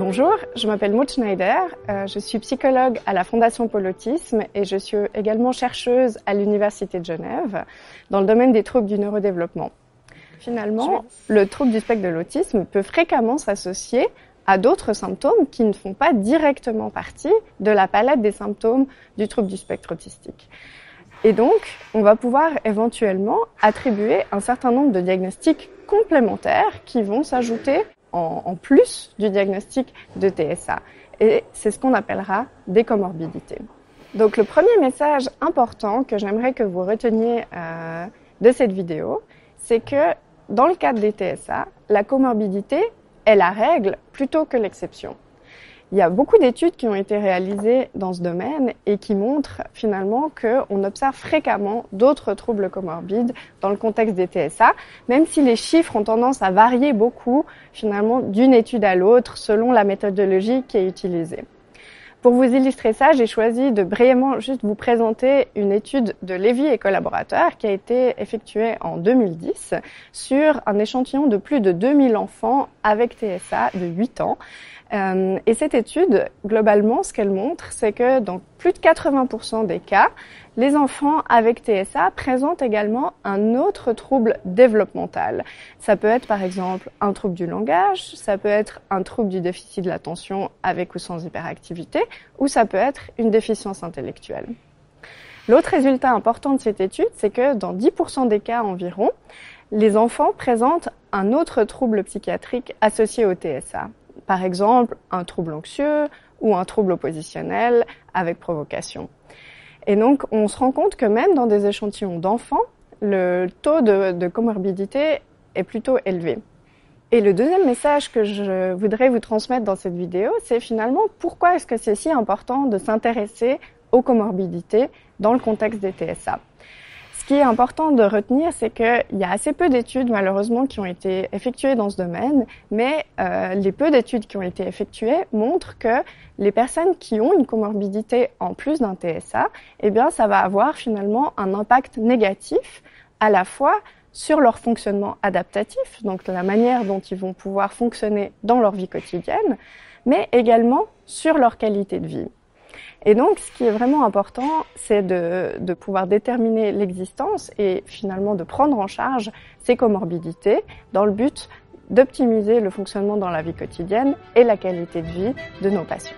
Bonjour, je m'appelle Maud Schneider, je suis psychologue à la Fondation Pôle Autisme et je suis également chercheuse à l'Université de Genève dans le domaine des troubles du neurodéveloppement. Finalement, le trouble du spectre de l'autisme peut fréquemment s'associer à d'autres symptômes qui ne font pas directement partie de la palette des symptômes du trouble du spectre autistique. Et donc, on va pouvoir éventuellement attribuer un certain nombre de diagnostics complémentaires qui vont s'ajouter en plus du diagnostic de TSA. Et c'est ce qu'on appellera des comorbidités. Donc le premier message important que j'aimerais que vous reteniez de cette vidéo, c'est que dans le cadre des TSA, la comorbidité est la règle plutôt que l'exception. Il y a beaucoup d'études qui ont été réalisées dans ce domaine et qui montrent finalement qu'on observe fréquemment d'autres troubles comorbides dans le contexte des TSA, même si les chiffres ont tendance à varier beaucoup finalement d'une étude à l'autre selon la méthodologie qui est utilisée. Pour vous illustrer ça, j'ai choisi de brièvement juste vous présenter une étude de Lévy et collaborateurs qui a été effectuée en 2010 sur un échantillon de plus de 2000 enfants avec TSA de 8 ans. Et cette étude, globalement, ce qu'elle montre, c'est que dans plus de 80% des cas, les enfants avec TSA présentent également un autre trouble développemental. Ça peut être par exemple un trouble du langage, ça peut être un trouble du déficit de l'attention avec ou sans hyperactivité, ou ça peut être une déficience intellectuelle. L'autre résultat important de cette étude, c'est que dans 10% des cas environ, les enfants présentent un autre trouble psychiatrique associé au TSA. Par exemple, un trouble anxieux ou un trouble oppositionnel avec provocation. Et donc, on se rend compte que même dans des échantillons d'enfants, le taux de comorbidité est plutôt élevé. Et le deuxième message que je voudrais vous transmettre dans cette vidéo, c'est finalement pourquoi est-ce que c'est si important de s'intéresser aux comorbidités dans le contexte des TSA. Ce qui est important de retenir, c'est qu'il y a assez peu d'études, malheureusement, qui ont été effectuées dans ce domaine, mais les peu d'études qui ont été effectuées montrent que les personnes qui ont une comorbidité en plus d'un TSA, eh bien, ça va avoir finalement un impact négatif à la fois sur leur fonctionnement adaptatif, donc la manière dont ils vont pouvoir fonctionner dans leur vie quotidienne, mais également sur leur qualité de vie. Et donc, ce qui est vraiment important, c'est de pouvoir déterminer l'existence et finalement de prendre en charge ces comorbidités dans le but d'optimiser le fonctionnement dans la vie quotidienne et la qualité de vie de nos patients.